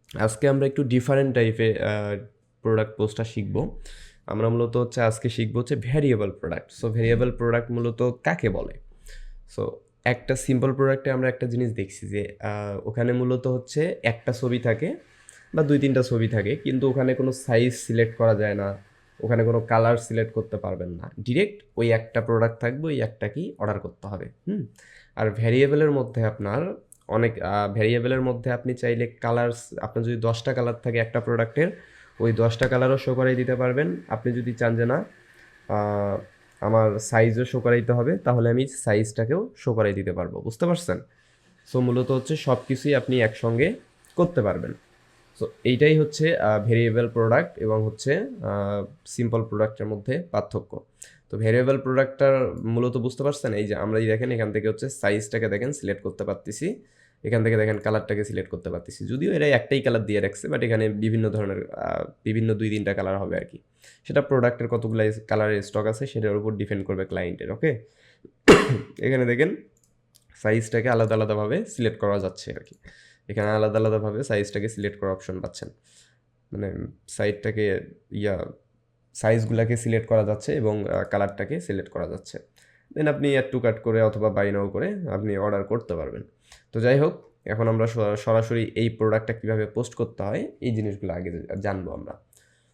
আজকে আমরা একটু ডিফারেন্ট টাইপের প্রোডাক্ট পোস্টটা শিখব। আমরা মূলত হচ্ছে আজকে শিখব হচ্ছে variable product. So variable product মূলত কাকে বলে? সো একটা সিম্পল প্রোডাক্টে আমরা একটা জিনিস দেখছি যে ওখানে মূলত হচ্ছে একটা ছবি থাকে বা 2-3টা ছবি থাকে, কিন্তু ওখানে কোনো সাইজ সিলেক্ট করা যায় না, ওখানে কোনো কালার সিলেক্ট করতে পারবেন না, ডিরেক্ট ওই একটা প্রোডাক্ট থাকবে, ওই একটাকেই অর্ডার করতে হবে। আর ভ্যারিয়েবলের মধ্যে আপনার অনেক ভ্যারিয়েবলের মধ্যে আপনি চাইলে কালার, আপনার যদি 10টা কালার থাকে একটা প্রোডাক্টের, ওই 10টা কালারও শো করাই দিতে পারবেন। আপনি যদি চান যে না আহ, আমার সাইজও শো করাইতে হবে, তাহলে আমি সাইজটাকেও শো করাই দিতে পারবো। বুঝতে পারছেন? সো মূলত হচ্ছে সব কিছুই আপনি একসঙ্গে করতে পারবেন। সো এইটাই হচ্ছে ভেরিয়েবল প্রোডাক্ট এবং হচ্ছে সিম্পল প্রোডাক্টের মধ্যে পার্থক্য। তো ভেরিয়েবল প্রোডাক্টটার মূলত বুঝতে পারছেন, এই যে আমরা দেখেন এখান থেকে হচ্ছে সাইজটাকে দেখেন সিলেক্ট করতে পারতেছি, এখান থেকে দেখেন কালারটাকে সিলেক্ট করতে পারতেছি। যদিও এরা একটাই কালার দিয়ে রাখছে, বাট এখানে বিভিন্ন ধরনের বিভিন্ন 2-3টা কালার হবে আর কি। সেটা প্রোডাক্টের কতগুলো কালারের স্টক আছে সেটার উপর ডিপেন্ড করবে ক্লায়েন্টের। ওকে, এখানে দেখেন সাইজটাকে আলাদা আলাদাভাবে সিলেক্ট করা যাচ্ছে আর কি। এখানে আলাদা আলাদাভাবে সাইজটাকে সিলেক্ট করার অপশন পাচ্ছেন, মানে সাইডটাকে ইয়া সাইজগুলোকে সিলেক্ট করা যাচ্ছে এবং কালারটাকে সিলেক্ট করা যাচ্ছে। দেন আপনি অ্যাড টু কাট করে অথবা বাই নাও করে আপনি অর্ডার করতে পারবেন। তো যাই হোক, এখন আমরা সরাসরি এই প্রোডাক্টটা কীভাবে পোস্ট করতে হয় এই জিনিসগুলো আগে জানবো আমরা।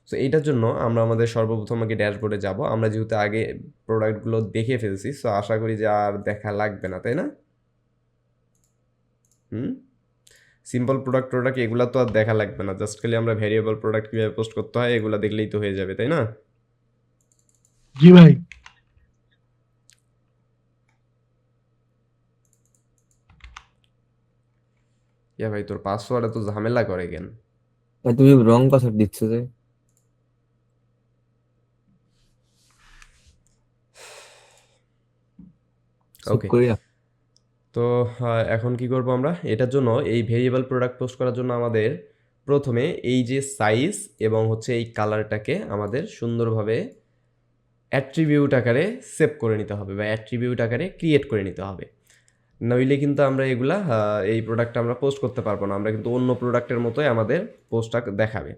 সো এইটার জন্য আমরা আমাদের সর্বপ্রথম আগে ড্যাশবোর্ডে যাব। আমরা যেহেতু আগে প্রোডাক্টগুলো দেখে ফেলছি, সো আশা করি যে আর দেখা লাগবে না, তাই না? হুম, সিম্পল প্রোডাক্ট এগুলো তো আর দেখা লাগবে না, জাস্ট খালি আমরা ভ্যারিয়েবল প্রোডাক্ট কীভাবে পোস্ট করতে হয় এগুলো দেখলেই তো হয়ে যাবে, তাই না? জি ভাই। ইয়া ভাই, তোর পাসওয়ার্ড এত ঝামেলা করে কেন? ভাই তুমি রং পাসওয়ার্ড দিচ্ছ যে। চুপ ওকে, করিয়া। তো এখন কি করব আমরা এটার জন্য? এই ভেরিয়েবল প্রোডাক্ট পোস্ট করার জন্য আমাদের প্রথমে এই যে সাইজ এবং হচ্ছে এই কালারটাকে আমাদের সুন্দরভাবে অ্যাট্রিবিউট আকারে সেভ করে নিতে হবে বা অ্যাট্রিবিউট আকারে ক্রিয়েট করে নিতে হবে। নইলে কিন্তু আমরা এগুলা এই প্রোডাক্টটা আমরা পোস্ট করতে পারবো না, আমরা কিন্তু অন্য প্রোডাক্টের মতোই আমাদের পোস্টটা দেখাবে।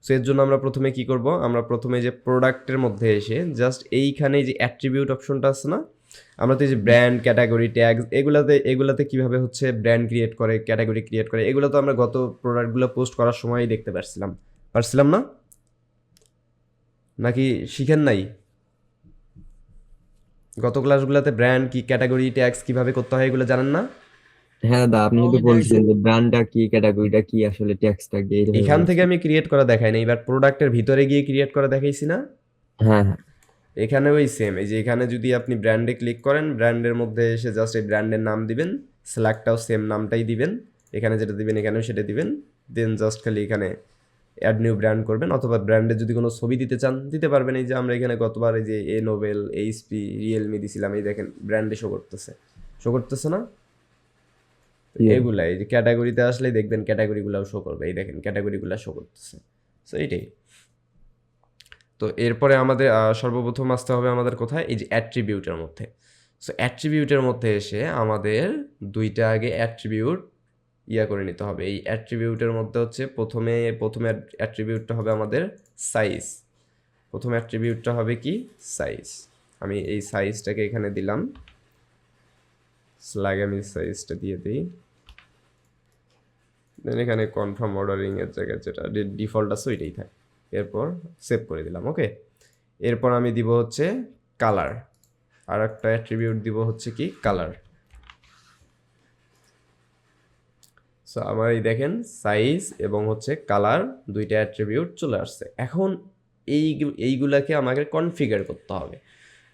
সো এর জন্য আমরা প্রথমে কি করব? আমরা প্রথমে যে প্রোডাক্টের মধ্যে এসে জাস্ট এইখানে যে অ্যাট্রিবিউট অপশনটা আছে না, আমরা তো এই যে ব্র্যান্ড, ক্যাটাগরি, ট্যাগ, এগুলাতে কিভাবে হচ্ছে ব্র্যান্ড ক্রিয়েট করে, ক্যাটাগরি ক্রিয়েট করে, এগুলো তো আমরা গত প্রোডাক্টগুলো পোস্ট করার সময়ই দেখতে পারছিলাম না? নাকি শিখেন নাই? গত ক্লাসগুলোতে ব্র্যান্ড কি, ক্যাটাগরি, ট্যাগস কিভাবে করতে হয় এগুলো জানেন না? হ্যাঁ দাদা, আপনি কিন্তু বলছিলেন যে ব্র্যান্ডটা কি, ক্যাটাগরিটা কি, আসলে ট্যাক্সটা কি, এইভাবে এখান থেকে বলছেন। আমি ক্রিয়েট করা দেখাই না, এবার প্রোডাক্টের ভিতরে গিয়ে ক্রিয়েট করা দেখাইছি না? হ্যাঁ হ্যাঁ। এখানে ওই সেম, এই যে এখানে যদি আপনি ব্র্যান্ডে ক্লিক করেন, ব্র্যান্ডের মধ্যে এসে জাস্ট এই ব্র্যান্ডের নাম দিবেন, স্ল্যাগটাও সেম নামটাই দিবেন, এখানে যেটা দিবেন এখানেও সেটা দিবেন। দেন জাস্ট খালি এখানে অ্যাড নিউ ব্র্যান্ড করবেন, অথবা ব্র্যান্ডের যদি কোনো ছবি দিতে চান দিতে পারবেন। এই যে আমরা এখানে গতবার এই যে এ নোবেল, এইচপি, রিয়েলমি দিছিলাম, এই দেখেন ব্র্যান্ডে শো করতেছে না? তো কি বলেন? এগুলাই, এই যে ক্যাটাগরিতে আসলেই দেখবেন ক্যাটাগরিগুলোও শো করবে, এই দেখেন ক্যাটাগরিগুলো শো করতেছে। সো এইটাই। তো এরপরে আমাদের সর্বপ্রথম আসতে হবে আমাদের কোথায়? এই যে অ্যাট্রিবিউটের মধ্যে। সো অ্যাট্রিবিউটের মধ্যে এসে আমাদের দুইটা আগে অ্যাট্রিবিউট করে নিতে হবে। এই অ্যাট্রিবিউটের মধ্যে হচ্ছে প্রথমে অ্যাট্রিবিউটটা হবে আমাদের সাইজ। প্রথম অ্যাট্রিবিউটটা হবে কি? সাইজ। আমি এই সাইজটাকে এখানে দিলাম, স্ল্যাগ আমি সাইজটা দিয়ে দিই। দেন এখানে কনফার্ম অর্ডারিং এর জায়গায় যেটা ডিফল্ট আছে ওইটাই থাকে। এরপর সেভ করে দিলাম। ওকে, এরপর আমি দিব হচ্ছে কালার, আর একটা অ্যাট্রিবিউট দিব হচ্ছে কি? কালার। সো আমার এই দেখেন সাইজ এবং হচ্ছে কালার, দুইটা অ্যাট্রিবিউট চলে আসছে। এখন এইগুলাকে আমাকে কনফিগার করতে হবে,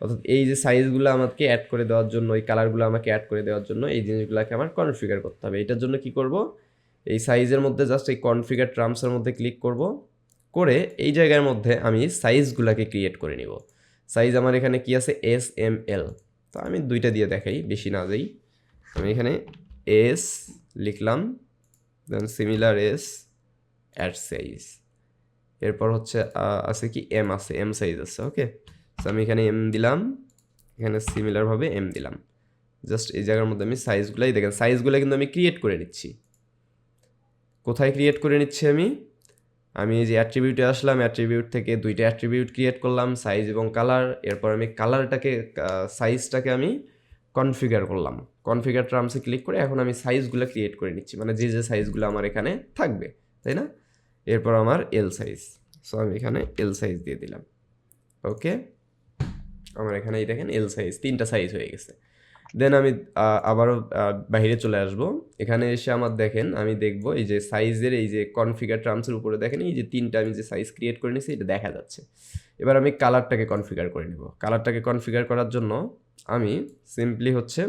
অর্থাৎ এই যে সাইজগুলো আমাকে অ্যাড করে দেওয়ার জন্য, এই কালারগুলো আমাকে অ্যাড করে দেওয়ার জন্য এই জিনিসগুলোকে আমার কনফিগার করতে হবে। এটার জন্য কি করব? এই সাইজের মধ্যে জাস্ট এই কনফিগার টার্মসের মধ্যে ক্লিক করব, করে এই জায়গার মধ্যে আমি সাইজগুলোকে ক্রিয়েট করে নিব। সাইজ আমার এখানে কি আছে? SML। তো আমি দুইটা দিয়ে দেখাই, বেশি না যাই। আমি এখানে এস লিখলাম, দেন সিমিলার এস, অ্যাড সাইজ। এরপর হচ্ছে আছে কি? এম আছে, এম সাইজ আছে। ওকে, তো আমি এখানে এম দিলাম, এখানে সিমিলারভাবে এম দিলাম। জাস্ট এই জায়গার মধ্যে আমি সাইজগুলাই দেখেন, সাইজগুলো কিন্তু আমি ক্রিয়েট করে নিচ্ছি। কোথায় ক্রিয়েট করে নিচ্ছি আমি এই যে অ্যাট্রিবিউটে আসলাম, অ্যাট্রিবিউট থেকে দুইটা অ্যাট্রিবিউট ক্রিয়েট করলাম, সাইজ এবং কালার। এরপর আমি কালারটাকে সাইজটাকে আমি কনফিগার করলাম, কনফিগার টার্মসে ক্লিক করে এখন আমি সাইজগুলো ক্রিয়েট করে নিচ্ছি, মানে যে যে সাইজগুলো আমার এখানে থাকবে, তাই না? এরপর আমার এল সাইজ, সো আমি এখানে এল সাইজ দিয়ে দিলাম। ওকে, আমার এখানে এই দেখেন এল সাইজ, 3টা সাইজ হয়ে গেছে। দেন আমি আবারও বাইরে চলে আসব। এখানে এসে আমার দেখেন আমি দেখব এই যে সাইজের এই যে কনফিগার টার্মসের উপরে দেখেন এই যে 3টা আমি যে সাইজ ক্রিয়েট করে নিয়েছি এটা দেখা যাচ্ছে। এবার আমি কালারটাকে কনফিগার করে নেব। কালারটাকে কনফিগার করার জন্য আমি সিম্পলি হচ্ছে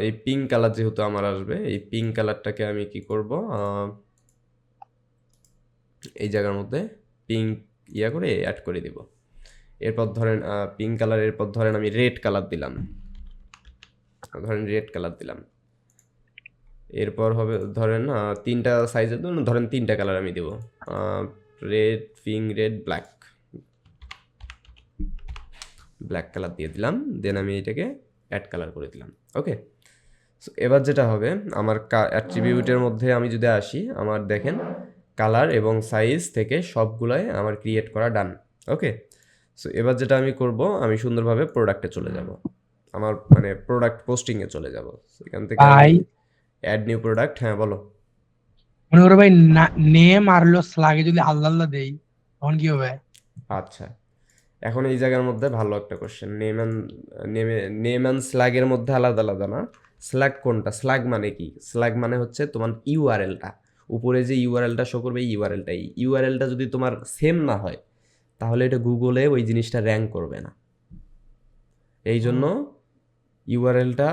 এই পিঙ্ক কালার যেহেতু আমার আসবে, এই পিঙ্ক কালারটাকে আমি কি করব, এই জায়গার মধ্যে পিঙ্ক ইয়া করে অ্যাড করে দিব। এরপর ধরেন পিঙ্ক কালার, এরপর ধরেন আমি রেড কালার দিলাম, ধরেন রেড কালার দিলাম। এরপর হবে ধরেন 3টা সাইজের জন্য ধরেন 3টা কালার আমি দেবো, red, pink, red, black, black colour দিয়ে দিলাম। দেন আমি এটাকে অ্যাড কালার করে দিলাম। ওকে, সো এবার যেটা হবে আমার অ্যাট্রিবিউটের মধ্যে আমি যদি আসি, আমার দেখেন কালার এবং সাইজ থেকে সবগুলাই আমার ক্রিয়েট করা ডান। ওকে, সো এবার যেটা আমি করব, আমি সুন্দরভাবে প্রোডাক্টে চলে যাব, আমার মানে প্রোডাক্ট পোস্টিংয়ে চলে যাব। এখান থেকে ভাই অ্যাড নিউ প্রোডাক্ট, হ্যাঁ বলো। মনে করো ভাই নেম আর হলো স্লাগে যদি আল্লাহ আল্লাহ দেই তখন কি হবে? আচ্ছা, এখন এই জায়গার মধ্যে ভালো একটা কোশ্চেন, নেম অ্যান্ড স্ল্যাগের মধ্যে আলাদা আলাদা না। স্ল্যাগ কোনটা? স্ল্যাগ মানে কি? স্ল্যাগ মানে হচ্ছে তোমার ইউআরএলটা, উপরে যে ইউআরএলটা শো করবে এই ইউআরএলটাই। ইউআরএলটা যদি তোমার সেম না হয় তাহলে এটা গুগলে ওই জিনিসটা র্যাঙ্ক করবে না। এই জন্য ইউআরএলটা,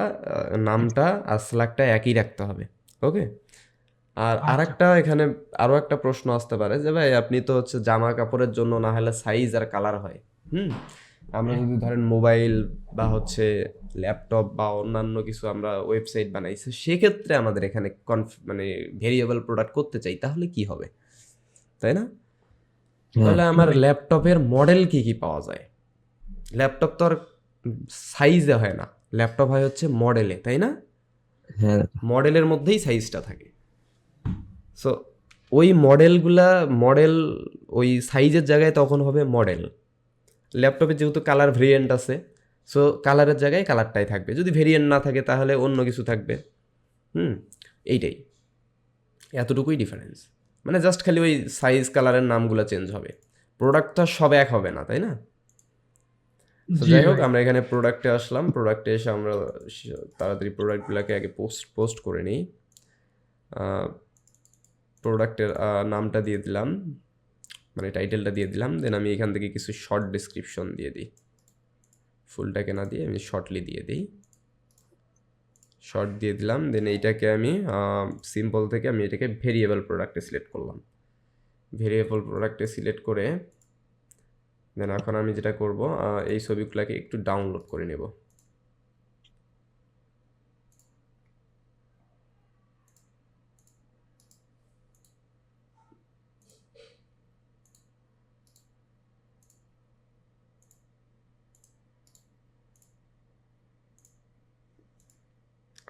নামটা আর স্ল্যাগটা একই রাখতে হবে। ওকে, আর আচ্ছা। আরেকটা এখানে আরও একটা প্রশ্ন আসতে পারে যে ভাই আপনি তো হচ্ছে জামা কাপড়ের জন্য না হলে সাইজ আর কালার হয়, আমরা যদি ধরেন মোবাইল বা হচ্ছে ল্যাপটপ বা অন্যান্য কিছু আমরা ওয়েবসাইট বানাইছি, সেক্ষেত্রে আমাদের এখানে মানে ভেরিয়েবল প্রোডাক্ট করতে চাই, তাহলে কি হবে, তাই না? হ্যাঁ তাহলে আমার ল্যাপটপের মডেল কি কি পাওয়া যায়? ল্যাপটপ তো আর সাইজে হয় না, ল্যাপটপ হয় হচ্ছে মডেলে, তাই না? হ্যাঁ মডেলের মধ্যেই সাইজটা থাকে। সো ওই মডেল ওই সাইজের জায়গায় তখন হবে মডেল। ল্যাপটপে যেহেতু কালার ভেরিয়েন্ট আছে, সো কালারের জায়গায় কালারটাই থাকবে, যদি ভেরিয়েন্ট না থাকে তাহলে অন্য কিছু থাকবে। এইটাই, এতটুকুই ডিফারেন্স, মানে জাস্ট খালি ওই সাইজ কালারের নামগুলো চেঞ্জ হবে, প্রোডাক্টটা সব এক হবে না, তাই না? তো জি যাই হোক, ভাই। আমরা এখানে প্রোডাক্টে আসলাম, প্রোডাক্টে এসে আমরা তাড়াতাড়ি প্রোডাক্টগুলোকে আগে পোস্ট করে নিই। প্রোডাক্টের নামটা দিয়ে দিলাম, মানে টাইটেলটা দিয়ে দিলাম। দেন আমি এখান থেকে কিছু শর্ট ডিসক্রিপশন দিয়ে দিই, ফুলটাকে না দিয়ে আমি শর্টলি দিয়ে দিই, শর্ট দিয়ে দিলাম। দেন এইটাকে আমি সিম্পল থেকে আমি এটাকে ভেরিয়েবল প্রোডাক্টে সিলেক্ট করলাম। ভেরিয়েবল প্রোডাক্টে সিলেক্ট করে দেন এখন আমি যেটা করব, এই ছবিগুলোকে একটু ডাউনলোড করে নেব।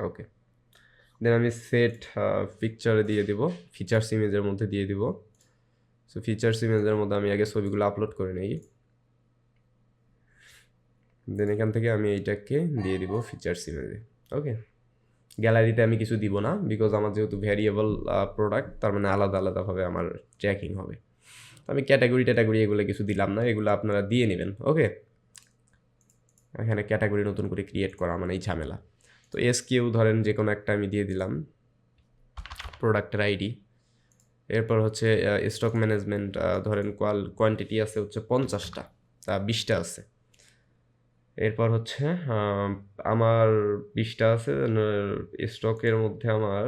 ওকে, দেন আমি সেট পিকচারে দিয়ে দিব, ফিচার্স ইমেজের মধ্যে দিয়ে দিব। সো ফিচার্স ইমেজের মধ্যে আমি আগে ছবিগুলো আপলোড করে নিই। দেন এখান থেকে আমি এইটাকে দিয়ে দিব ফিচার্স ইমেজে। ওকে, গ্যালারিতে আমি কিছু দিব না, বিকজ আমার যেহেতু ভ্যারিয়েবল প্রোডাক্ট, তার মানে আলাদা আলাদাভাবে আমার ট্র্যাকিং হবে। আমি ক্যাটাগরি এগুলো কিছু দিলাম না, এগুলো আপনারা দিয়ে নেবেন। ওকে, এখানে ক্যাটাগরি নতুন করে ক্রিয়েট করা মানে এই ঝামেলা। তো এসকিউ ধরেন যে কোনো একটা আমি দিয়ে দিলাম, প্রোডাক্টের আইডি। এরপর হচ্ছে স্টক ম্যানেজমেন্ট, ধরেন কোয়ান্টিটি আছে হচ্ছে 50টা, 20টা আছে। এরপর হচ্ছে আমার 20টা আছে, স্টকের মধ্যে আমার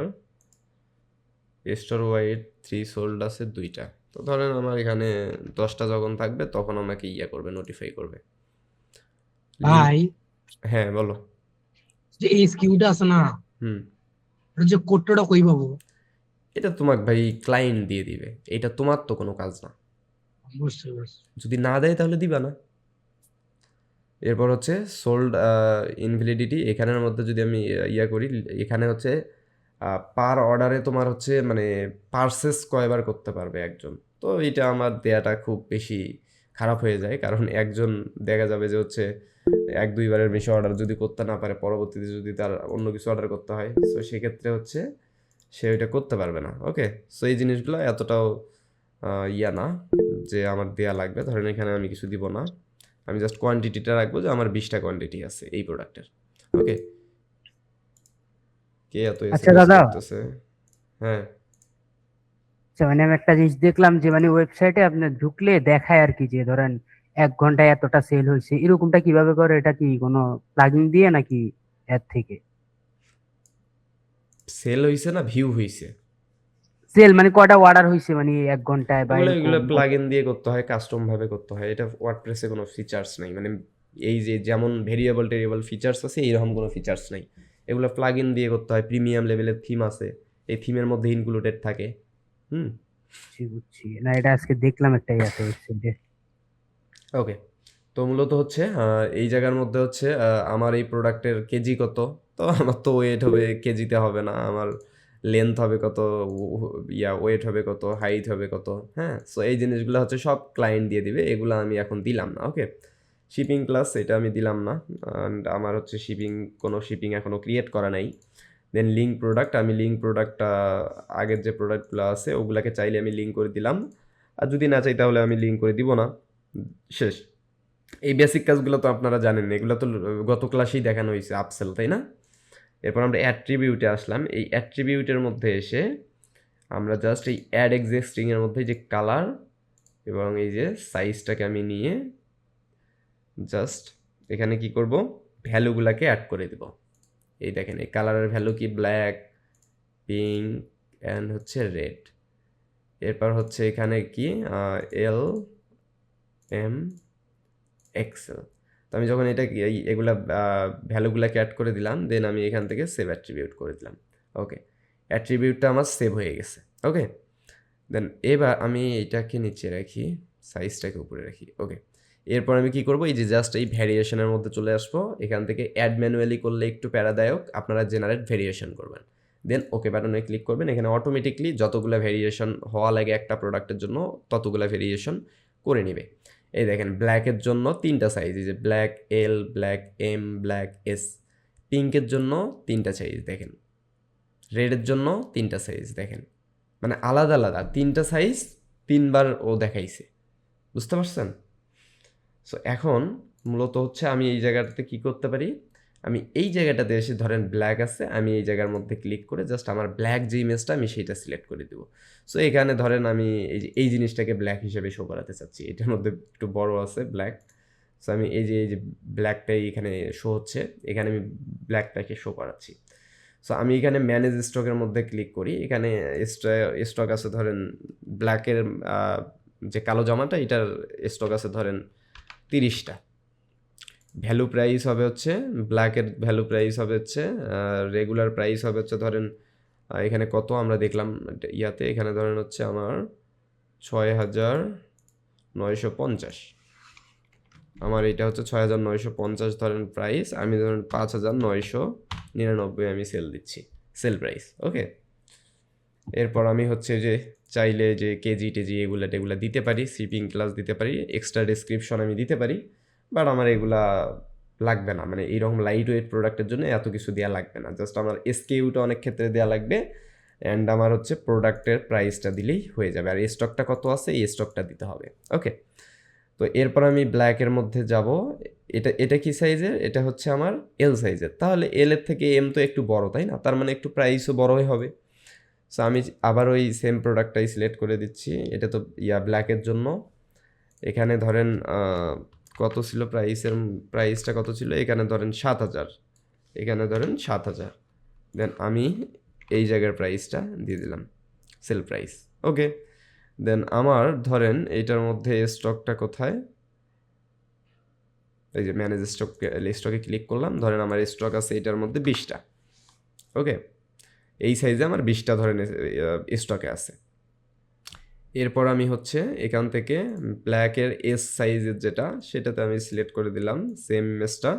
স্টোর ওয়াইড 3 সোল্ড আছে 2টা। তো ধরেন আমার এখানে 10টা যখন থাকবে তখন আমাকে করবে, নোটিফাই করবে। ভাই হ্যাঁ বলো। যে এই স্কিউটা আছে না, হুম, এটা যে কোডটা কই পাবো? এটা তোমাকে ভাই ক্লায়েন্ট দিয়ে দিবে, এটা তোমার তো কোনো কাজ না। বুঝতে পারছি। যদি না দেয় তাহলে দিবা না। এরপর হচ্ছে সোল্ড ইনভ্যালিডিটি, এখানের মধ্যে যদি আমি করি, এখানে হচ্ছে পার অর্ডারে তোমার হচ্ছে মানে পারচেস কয়বার করতে পারবে একজন। তো এটা আমার দেয়াটা খুব বেশি খারাপ হয়ে যায়, কারণ একজন দেখা যাবে যে হচ্ছে 1-2 বারের বেশি অর্ডার যদি করতে না পারে, পরবর্তীতে যদি তার অন্য কিছু অর্ডার করতে হয়, সো সেক্ষেত্রে হচ্ছে সে ওইটা করতে পারবে না। ওকে, সো এই জিনিসগুলো এতটাও ইয়া না যে আমার দেয়া লাগবে। ধরেন এখানে আমি কিছু দিব না, আমি জাস্ট কোয়ান্টিটিটা রাখবো যে আমার 20টা কোয়ান্টিটি আছে এই প্রোডাক্টের। ওকে, কে এত আচ্ছা এসএমএস দাদা, করতেছে? হ্যাঁ, আচ্ছা মানে আমি একটা জিনিস দেখলাম যে মানে ওয়েবসাইটে আপনি ঢুকলে দেখায় আর কি, যে ধরেন 1 ঘন্টায় এতটা সেল হয়েছে, এরকমটা কিভাবে করে? এটা কি কোনো প্লাগইন দিয়ে নাকি অ্যাড থেকে? সেল হইছে না ভিউ হইছে? সেল মানে কয়টা অর্ডার হয়েছে মানে 1 ঘন্টায় বা এগুলো এরকম? এগুলো প্লাগ ইন দিয়ে করতে হয়, কাস্টম ভাবে করতে হয়। এটা ওয়ার্ডপ্রেসে কোনো ফিচার্স নাই, মানে এই যে যেমন ভেরিয়েবল টেরিয়েবল ফিচার্স আছে এইরকম কোনো ফিচার্স নাই। এগুলো প্লাগ ইন দিয়ে করতে হয়। প্রিমিয়াম লেভেলের থিম আছে, এই থিমের মধ্যে ইনক্লুডেড থাকে। হুম, বুঝছি বুঝছি, না এটা আজকে দেখলাম একটা ইয়াতে ওয়েবসাইটে। ওকে। তো মূলত হচ্ছে এই জায়গার মধ্যে হচ্ছে আমার এই প্রোডাক্টের কেজি কত। তো আমার তো ওয়েট হবে কেজিতে হবে না, আমার লেন্থ হবে কত, ওয়েট হবে কত, হাইট হবে কত। হ্যাঁ, সো এই জিনিসগুলো হচ্ছে সব ক্লায়েন্ট দিয়ে দিবে, এগুলো আমি এখন দিলাম না। ওকে, শিপিং প্লাস এটা আমি দিলাম না, অ্যান্ড আমার হচ্ছে কোনো শিপিং এখনও ক্রিয়েট করা নাই। দেন লিঙ্ক প্রোডাক্ট, আমি লিঙ্ক প্রোডাক্টটা আগের যে প্রোডাক্টগুলো আছে ওগুলাকে চাইলে আমি লিঙ্ক করে দিলাম, আর যদি না চাই তাহলে আমি লিঙ্ক করে দিব না। শেষ। এই বেসিক কাজগুলো তো আপনারা জানেন, এগুলো তো গত ক্লাসেই দেখানো হয়েছে, আপসেল, তাই না? এরপর আমরা অ্যাট্রিবিউটে আসলাম। এই অ্যাট্রিবিউটের মধ্যে এসে আমরা জাস্ট এই অ্যাড এক্সিস্টিং এর মধ্যে যে কালার এবং এই যে সাইজটাকে আমি নিয়ে জাস্ট এখানে কি করব, ভ্যালুগুলাকে অ্যাড করে দেব। এই দেখেন এই কালারের ভ্যালু কি ব্ল্যাক, পিঙ্ক অ্যান্ড হচ্ছে রেড। এরপর হচ্ছে এখানে কি এল এম এক্সেল। তো আমি যখন এটা এগুলা ভ্যালুগুলাকে অ্যাড করে দিলাম, দেন আমি এখান থেকে সেভ অ্যাট্রিবিউট করে দিলাম। ওকে, অ্যাট্রিবিউটটা আমার সেভ হয়ে গেছে। ওকে, দেন এবার আমি এটাকে নিচে রাখি, সাইজটাকে উপরে রাখি। ওকে, এরপর আমি কি করব, এই যে জাস্ট এই ভ্যারিয়েশনের মধ্যে চলে আসবো, এখান থেকে অ্যাড ম্যানুয়ালি করলে একটু প্যারাদায়ক, আপনারা জেনারেট ভেরিয়েশন করবেন। দেন ওকে বাটনে ক্লিক করবেন, এখানে অটোমেটিকলি যতগুলো ভেরিয়েশন হওয়া লাগে একটা প্রোডাক্টের জন্য ততগুলো ভেরিয়েশন করে নেবে। এই দেখেন ব্ল্যাকের জন্য 3টা সাইজ, এই যে ব্ল্যাক এল, ব্ল্যাক এম, ব্ল্যাক এস। পিঙ্কের জন্য 3টা সাইজ দেখেন, রেডের জন্য 3টা সাইজ দেখেন, মানে আলাদা আলাদা 3টা সাইজ 3বার ও দেখাইছে। বুঝতে পারছেন? সো এখন মূলত হচ্ছে আমি এই জায়গাটাতে কি করতে পারি, আমি এই জায়গাটাতে এসে ধরেন ব্ল্যাক আছে, আমি এই জায়গার মধ্যে ক্লিক করে জাস্ট আমার ব্ল্যাক যে ইমেজটা আমি সেইটা সিলেক্ট করে দেবো। সো এখানে ধরেন আমি এই জিনিসটাকে ব্ল্যাক হিসেবে শো করাতে চাচ্ছি, এটার মধ্যে একটু বড় আছে ব্ল্যাক। সো আমি এই যে ব্ল্যাকটাই এখানে শো হচ্ছে, এখানে আমি ব্ল্যাকটাকে শো করাচ্ছি। সো আমি এখানে ম্যানেজ স্টকের মধ্যে ক্লিক করি, এখানে স্টক আছে ধরেন ব্ল্যাকের যে কালো জামাটা এটার স্টক আছে ধরেন 30টা। ভ্যালু প্রাইস হবে হচ্ছে ব্ল্যাকের ভ্যালু প্রাইস হবে হচ্ছে রেগুলার প্রাইস হবে হচ্ছে ধরেন এখানে কত আমরা দেখলাম ইয়াতে, এখানে ধরেন হচ্ছে আমার 6,950, আমার এটা হচ্ছে 6,950 ধরেন প্রাইস, আমি ধরেন 5,999 আমি সেল দিচ্ছি, সেল প্রাইস। ওকে, এরপর আমি হচ্ছে যে চাইলে যে কেজি টেজি টেগুলা দিতে পারি, শিপিং ক্লাস দিতে পারি, এক্সট্রা ডেসক্রিপশন আমি দিতে পারি, বাট আমার এগুলা লাগবে না, মানে এইরকম লাইট ওয়েট প্রোডাক্টের জন্য এত কিছু দেওয়া লাগবে না, জাস্ট আমার এসকেইউটা অনেক ক্ষেত্রে দেওয়া লাগবে, অ্যান্ড আমার হচ্ছে প্রোডাক্টের প্রাইসটা দিলেই হয়ে যাবে, আর স্টকটা কত আছে এই স্টকটা দিতে হবে। ওকে, তো এরপর আমি ব্ল্যাকের মধ্যে যাব, এটা কি সাইজের, এটা হচ্ছে আমার এল সাইজের, তাহলে এল এর থেকে এম তো একটু বড়, তাই না? তার মানে একটু প্রাইসও বড়ই হবে। সো আমি আবার ওই সেম প্রোডাক্টটাই সিলেক্ট করে দিচ্ছি, এটা তো ব্ল্যাকের জন্য। এখানে ধরেন কত ছিল প্রাইসটা কত ছিল, এখানে ধরেন 7,000, এখানে ধরেন 7,000, দেন আমি এই জায়গার প্রাইসটা দিয়ে দিলাম, সেল প্রাইস। ওকে, দেন আমার ধরেন এইটার মধ্যে স্টকটা কোথায়, এই যে ম্যানেজ স্টকে ক্লিক করলাম, ধরেন আমার স্টক আছে এটার মধ্যে 20টা। ওকে, এই সাইজে আমার 20টা ধরেন স্টকে আছে। এরপর আমি হচ্ছে এখান থেকে ব্ল্যাকের এস সাইজের যেটা সেটাতে আমি সিলেক্ট করে দিলাম সেম ইমেজটা,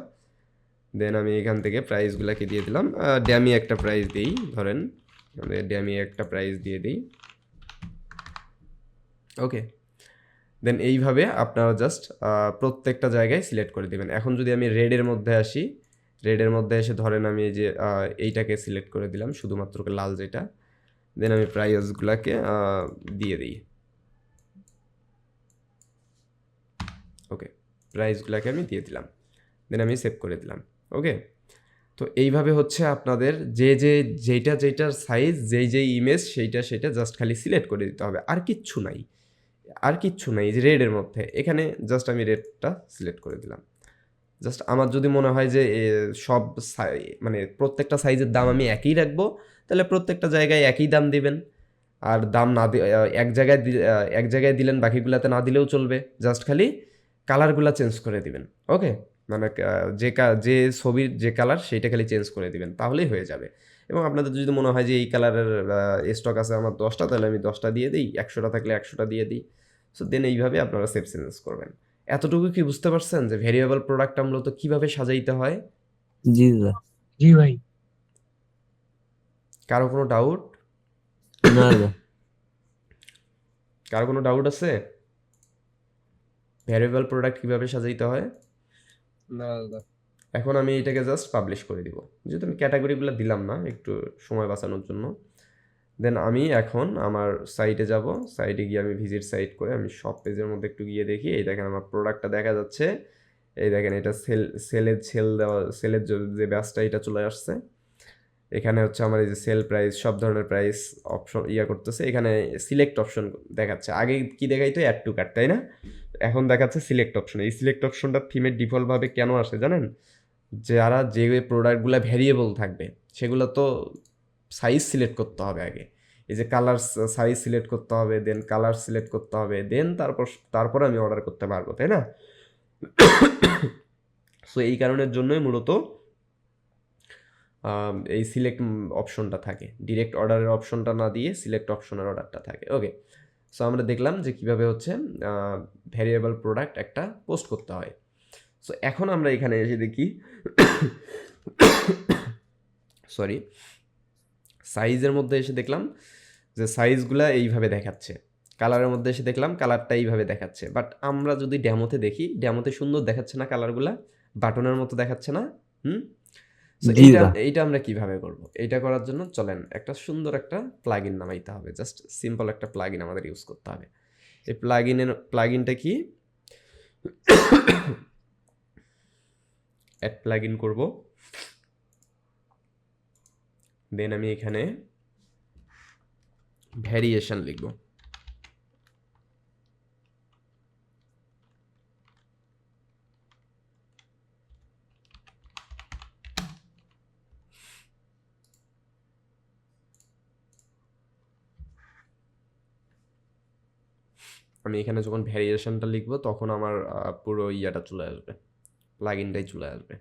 দেন আমি এখান থেকে প্রাইসগুলোকে দিয়ে দিলাম, ড্যামি একটা প্রাইস দিই, ধরেন আমি একটা প্রাইস দিয়ে দিই। ওকে, দেন এইভাবে আপনারা জাস্ট প্রত্যেকটা জায়গায় সিলেক্ট করে দেবেন। এখন যদি আমি রেডের মধ্যে আসি, রেডের মধ্যে এসে ধরেন আমি এই যে এইটাকে সিলেক্ট করে দিলাম, শুধুমাত্র লাল যেটা, দেন আমি প্রাইসগুলোকে দিয়ে দিই। ওকে, প্রাইসগুলোকে আমি দিয়ে দিলাম, দেন আমি সেভ করে দিলাম। ওকে, তো এইভাবে হচ্ছে আপনাদের যেটার সাইজ যেই ইমেজ সেইটা জাস্ট খালি সিলেক্ট করে দিতে হবে, আর কিচ্ছু নাই, আর কিচ্ছু নাই। যে রেডের মধ্যে এখানে জাস্ট আমি রেডটা সিলেক্ট করে দিলাম। জাস্ট আমার যদি মনে হয় যে সব মানে প্রত্যেকটা সাইজের দাম আমি একই রাখবো, তাহলে প্রত্যেকটা জায়গায় একই দাম দিবেন। আর দাম না এক জায়গায় দিলেন, বাকিগুলোতে না দিলেও চলবে, জাস্ট খালি কালারগুলো চেঞ্জ করে দিবেন। ওকে, মানে যে ছবির যে কালার সেইটা খালি চেঞ্জ করে দিবেন, তাহলেই হয়ে যাবে। এবং আপনাদের যদি মনে হয় যে এই কালারের স্টক আছে আমার 10টা, তাহলে আমি 10টা দিয়ে দিই, 100টা থাকলে 100টা দিয়ে দিই। সো দেন এইভাবে আপনারা সেভ চেঞ্জ করবেন। এতটুকু কি বুঝতে পারছেন যে ভেরিয়েবল প্রোডাক্টটা মূলত কীভাবে সাজাইতে হয়? জি দাদা। জি ভাই। কারো কোনো ডাউট? না দাদা। কারো কোনো ডাউট আছে ভেরিয়েবল প্রোডাক্ট কীভাবে সাজাইতে হয়? না দাদা। এখন আমি এটাকে জাস্ট পাবলিশ করে দিব, যেহেতু আমি ক্যাটাগরিগুলো দিলাম না একটু সময় বাঁচানোর জন্য। দেন আমি এখন আমার সাইটে যাব, সাইটে গিয়ে আমি ভিজিট সাইট করে আমি সব পেজের মধ্যে একটু গিয়ে দেখি। এই দেখেন আমার প্রোডাক্টটা দেখা যাচ্ছে, এই দেখেন এটা সেলের যে ব্যাচটা এটা চলে আসছে। এখানে হচ্ছে আমার এই যে সেল প্রাইস, সব ধরনের প্রাইস অপশন করতেছে। এখানে সিলেক্ট অপশন দেখাচ্ছে, আগে কি দেখাইতো অ্যাড টু কার্ট, তাই না? এখন দেখাচ্ছে সিলেক্ট অপশন। এই সিলেক্ট অপশনটা থিমের ডিফল্টভাবে কেন আসে জানেন? যারা যে প্রোডাক্টগুলো ভ্যারিয়েবল থাকবে সেগুলো তো সাইজ সিলেক্ট করতে হবে আগে। এই যে কালার সাইজ সিলেক্ট করতে হবে, দেন কালার সিলেক্ট করতে হবে, দেন তারপর আমি অর্ডার করতে পারবো, তাই না? সো এই কারণের জন্যই মূলত এই সিলেক্ট অপশনটা থাকে, ডিরেক্ট অর্ডারের অপশনটা না দিয়ে সিলেক্ট অপশনের অর্ডারটা থাকে। ওকে, সো আমরা দেখলাম যে কীভাবে হচ্ছে ভ্যারিয়েবল প্রোডাক্ট একটা পোস্ট করতে হয়। সো এখন আমরা এখানে এসে দেখি, সরি, সাইজের মধ্যে এসে দেখলাম যে সাইজগুলা এইভাবে দেখাচ্ছে, কালারের মধ্যে এসে দেখলাম কালারটা এইভাবে দেখাচ্ছে। বাট আমরা যদি ডেমোতে দেখি, ডেমোতে সুন্দর দেখাচ্ছে না কালারগুলা, বাটনের মতো দেখাচ্ছে না? সো এইটা আমরা কিভাবে করব? এইটা করার জন্য চলেন একটা সুন্দর একটা প্লাগইন নামাইতে হবে। জাস্ট সিম্পল একটা প্লাগইন আমাদের ইউজ করতে হবে। এই প্লাগইনটা কি? অ্যাড প্লাগইন করব, দেন আমি এখানে ভ্যারিয়েশন লিখব। আমি এখানে যখন ভ্যারিয়েশনটা লিখব তখন আমার পুরো ইয়াটা চলে আসবে, প্লাগইনটাই চলে আসবে।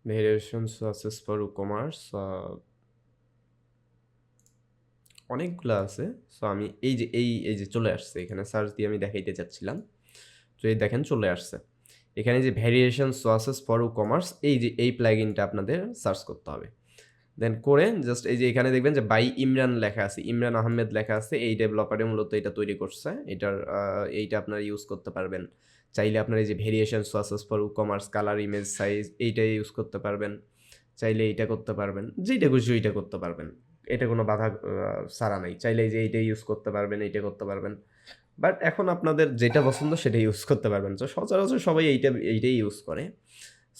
ভেরিয়েশন সার্চেস ফর কমার্স অনেকগুলো আছে। সো আমি এই যে চলে আসছে, এখানে সার্চ দিয়ে আমি দেখাইতে চাচ্ছিলাম। তো এই দেখেন চলে আসছে এখানে যে ভ্যারিয়েশন সোর্সেস ফর কমার্স, এই প্লাগইনটা আপনাদের সার্চ করতে হবে। দেন করে জাস্ট এই যে এখানে দেখবেন যে বাই ইমরান লেখা আছে, ইমরান আহমেদ লেখা আছে। এই ডেভেলপারে মূলত এটা তৈরি করছে, এইটা আপনারা ইউজ করতে পারবেন। চাইলে আপনার এই যে variation sources for commerce, colour, image, size, এইটাই ইউজ করতে পারবেন। চাইলে এইটা করতে পারবেন, যেইটা খুশি ওইটা করতে পারবেন, এটা কোনো বাধা ছাড়া নাই। চাইলে যে এইটা ইউজ করতে পারবেন, এইটা করতে পারবেন। বাট এখন আপনাদের যেটা পছন্দ সেটা ইউজ করতে পারবেন। তো সচরাচর সবাই এইটাই ইউজ করে।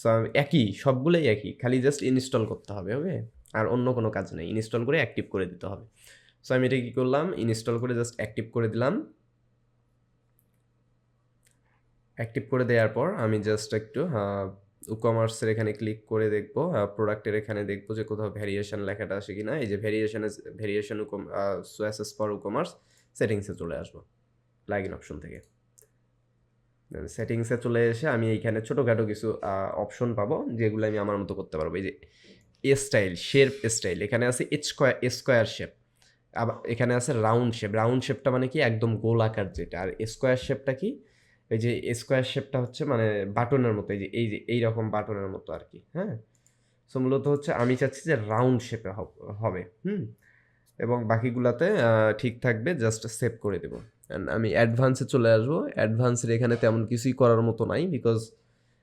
সো একই, সবগুলোই একই, খালি জাস্ট ইনস্টল করতে হবে। ওকে, আর অন্য কোনো কাজ নেই, ইনস্টল করে অ্যাক্টিভ করে দিতে হবে। সো আমি এটা কী করলাম, ইনস্টল করে জাস্ট অ্যাক্টিভ করে দিলাম। অ্যাক্টিভ করে দেওয়ার পর আমি জাস্ট একটু কমার্সের এখানে ক্লিক করে দেখব, প্রোডাক্টের এখানে দেখব যে কোথাও ভ্যারিয়েশন লেখাটা আসে কিনা। এই যে ভ্যারিয়েশন সোয়াসেস ফর কমার্স সেটিংসে চলে আসবো। প্লাগইন অপশন থেকে। সেটিংসে চলে এসে আমি এইখানে ছোটোখাটো কিছু অপশন পাবো যেগুলো আমি আমার মতো করতে পারবো। এই যে স্টাইল, শেপ স্টাইল, এখানে আছে স্কোয়ার শেপ, আবার এখানে আছে রাউন্ড শেপ। রাউন্ড শেপটা মানে কি একদম গোল আকার যেটা, আর স্কোয়ার শেপটা কি, এই যে স্কোয়ার শেপটা হচ্ছে মানে বাটনের মতো, এই যে এইরকম বাটনের মতো আর কি। হ্যাঁ, সো মূলত হচ্ছে আমি চাচ্ছি যে রাউন্ড শেপে হবে। এবং বাকিগুলাতে ঠিক থাকবে, জাস্ট সেভ করে দেবো। অ্যান্ড আমি অ্যাডভান্সে চলে আসবো। অ্যাডভান্সের এখানে তেমন কিছুই করার মতো নাই, বিকজ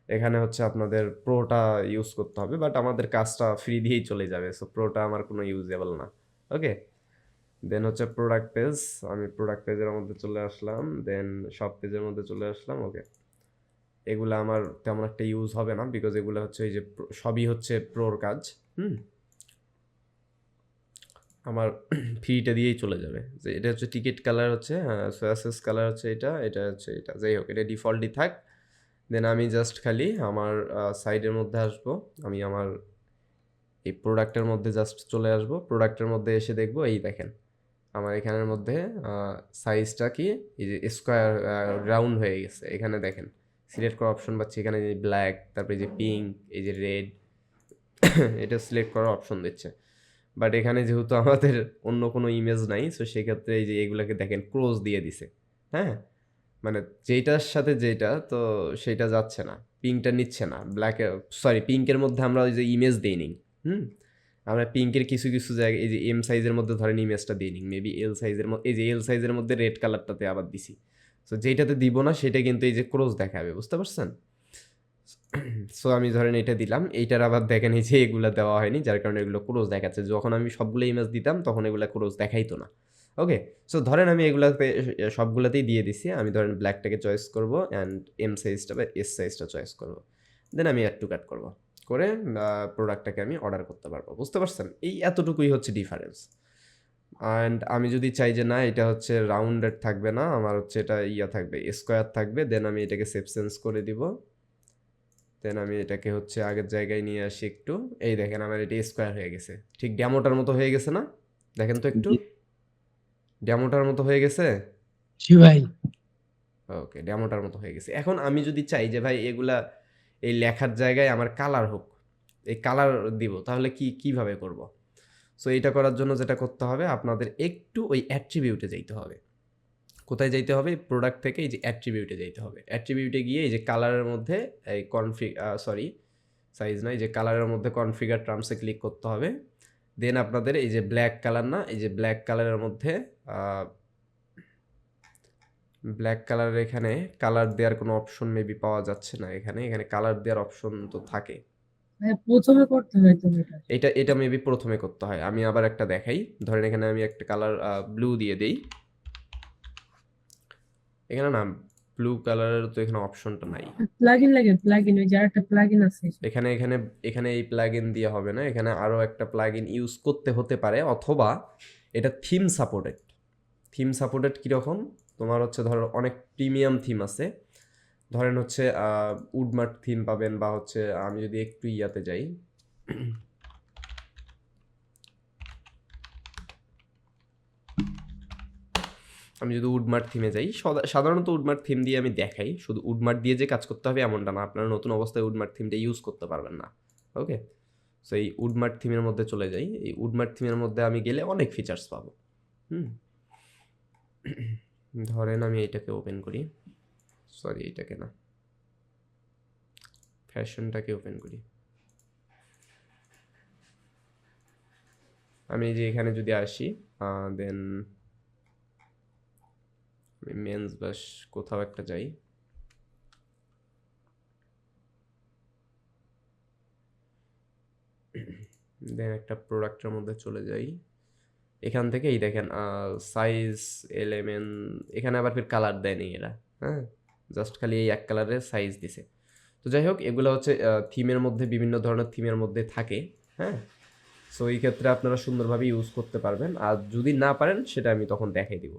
এখানে হচ্ছে আপনাদের প্রোটা ইউজ করতে হবে, বাট আমাদের কাজটা ফ্রি দিয়েই চলে যাবে, সো প্রোটা আমার কোনো ইউজেবল না। ওকে, দেন হচ্ছে প্রোডাক্ট পেজ, আমি প্রোডাক্ট পেজের মধ্যে চলে আসলাম, দেন সব পেজের মধ্যে চলে আসলাম। ওকে, এগুলো আমার তেমন একটা ইউজ হবে না, বিকজ এগুলো হচ্ছে এই যে সবই হচ্ছে প্রোর কাজ। আমার ফ্রিটা দিয়েই চলে যাবে। যে এটা হচ্ছে টিকিট কালার হচ্ছে, সোয়াসেস কালার হচ্ছে এটা, এটা হচ্ছে এটা, যাই হোক এটা ডিফল্টই থাক। দেন আমি জাস্ট খালি আমার সাইডের মধ্যে আসবো, আমি আমার এই প্রোডাক্টের মধ্যে জাস্ট চলে আসবো। প্রোডাক্টের মধ্যে এসে দেখবো, এই দেখেন আমার এখানের মধ্যে সাইজটা কি, এই যে স্কোয়ার রাউন্ড হয়ে গেছে। এখানে দেখেন সিলেক্ট করার অপশন পাচ্ছি, এখানে যে ব্ল্যাক, তারপরে এই যে পিঙ্ক, এই যে রেড, এটা সিলেক্ট করার অপশন দিচ্ছে। বাট এখানে যেহেতু আমাদের অন্য কোনো ইমেজ নাই, সো সেক্ষেত্রে এই যে এগুলাকে দেখেন ক্লোজ দিয়ে দিছে। হ্যাঁ, মানে যেইটার সাথে যেটা, তো সেটা যাচ্ছে না, পিঙ্কটা নিচ্ছে না, পিঙ্কের মধ্যে আমরা ওই যে ইমেজ দিই নিই। আমরা পিঙ্কের কিছু কিছু জায়গায় এই যে এম সাইজের মধ্যে ধরেন ইমেজটা দিয়ে নিই, মেবি এল সাইজের মধ্যে, এই যে এল সাইজের মধ্যে রেড কালারটাতে আবার দিছি। সো যেইটাতে দিব না সেটা কিন্তু এই যে ক্লোজ দেখাবে, বুঝতে পারছেন? সো আমি ধরেন এটা দিলাম, এইটার আবার দেখেন এই যে এগুলো দেওয়া হয়নি, যার কারণে এগুলো ক্লোজ দেখাচ্ছে। যখন আমি সবগুলো ইমেজ দিতাম তখন এগুলো ক্লোজ দেখাইতো না। ওকে, সো ধরেন আমি এগুলাতে সবগুলোতেই দিয়ে দিছি। আমি ধরেন ব্ল্যাকটাকে চয়েস করব অ্যান্ড এম সাইজটা বা এস সাইজটা চয়েস করব, দেন আমি অ্যাড টু কাট করবো, করে প্রোডাক্টটাকে আমি অর্ডার করতে পারবো। বুঝতে পারছেন? এই এতটুকুই হচ্ছে ডিফারেন্স। অ্যান্ড আমি যদি চাই যে না এটা হচ্ছে রাউন্ডেড থাকবে না, আমার হচ্ছে এটা থাকবে, স্কোয়ার থাকবে, দেন আমি এটাকে সেভ চেঞ্জ করে দিব। দেন আমি এটাকে হচ্ছে আগের জায়গায় নিয়ে আসি একটু। এই দেখেন আমার এটা স্কোয়ার হয়ে গেছে, ঠিক ড্যামোটার মতো হয়ে গেছে না? দেখেন তো একটু, ড্যামোটার মতো হয়ে গেছে। জি ভাই। ওকে, ড্যামোটার মতো হয়ে গেছে। এখন আমি যদি চাই যে ভাই এগুলা এই লেখার জায়গায় আমার কালার হোক, এই কালার দিব, তাহলে কিভাবে করব? সো এইটা করার জন্য যেটা করতে হবে, আপনাদের একটু ওই অ্যাট্রিবিউটে যাইতে হবে। কোথায় যাইতে হবে? প্রোডাক্ট থেকে এই যে অ্যাট্রিবিউটে যাইতে হবে। অ্যাট্রিবিউটে গিয়ে এই যে কালারের মধ্যে এই সাইজ নয়, যে কালারের মধ্যে কনফিগার টার্মসে ক্লিক করতে হবে। দেন আপনাদের এই যে ব্ল্যাক কালার না, এই যে ব্ল্যাক কালারের মধ্যে ব্ল্যাক কালারের এখানে কালার দেওয়ার কোনো অপশন মেবি পাওয়া যাচ্ছে না। এখানে কালার দেওয়ার অপশন তো থাকে, প্রথমে করতে হয় তো এটা মেবি প্রথমে করতে হয়। আমি আবার একটা দেখাই, ধরেন এখানে আমি একটা কালার ব্লু দিয়ে দেই। এখানে না ব্লু কালারের তো এখানে অপশনটা নাই। প্লাগইন ওই যে আরেকটা প্লাগইন আছে। এখানে এই প্লাগইন দিয়ে হবে না, এখানে আরো একটা প্লাগইন ইউজ করতে হতে পারে, অথবা এটা থিম সাপোর্টেড কিরকম? তোমার হচ্ছে ধরো অনেক প্রিমিয়াম থিম আছে, ধরেন হচ্ছে উডমার্ট থিম পাবেন, বা হচ্ছে আমি যদি একটু ইয়াতে যাই, আমি যদি উডমার্ট থিমে যাই, সাধারণত উডমার্ট থিম দিয়ে আমি দেখাই, শুধু উডমার্ট দিয়ে যে কাজ করতে হবে এমনটা না, আপনারা নতুন অবস্থায় উডমার্ট থিমটা ইউজ করতে পারবেন না। ওকে, সো এই উডমার্ট থিমের মধ্যে চলে যাই। এই উডমার্ট থিমের মধ্যে আমি গেলে অনেক ফিচার্স পাবো। ধরেন আমি এটাকে ওপেন করি, এটাকে না, ফ্যাশনটাকে ওপেন করি। আমি যে এখানে যদি আসি, দেন মেন্স বাস কোথাও একটা যাই, দেন একটা প্রোডাক্টের মধ্যে চলে যাই। এখান থেকে এই দেখেন সাইজ এলিমেন্ট, এখানে আবার ফির কালার দেয়নি এরা। হ্যাঁ, জাস্ট খালি এই এক কালারের সাইজ দিছে। তো যাই হোক, এগুলো হচ্ছে থিমের মধ্যে, বিভিন্ন ধরনের থিমের মধ্যে থাকে। হ্যাঁ, সো এই ক্ষেত্রে আপনারা সুন্দরভাবে ইউজ করতে পারবেন, আর যদি না পারেন সেটা আমি তখন দেখাই দিব।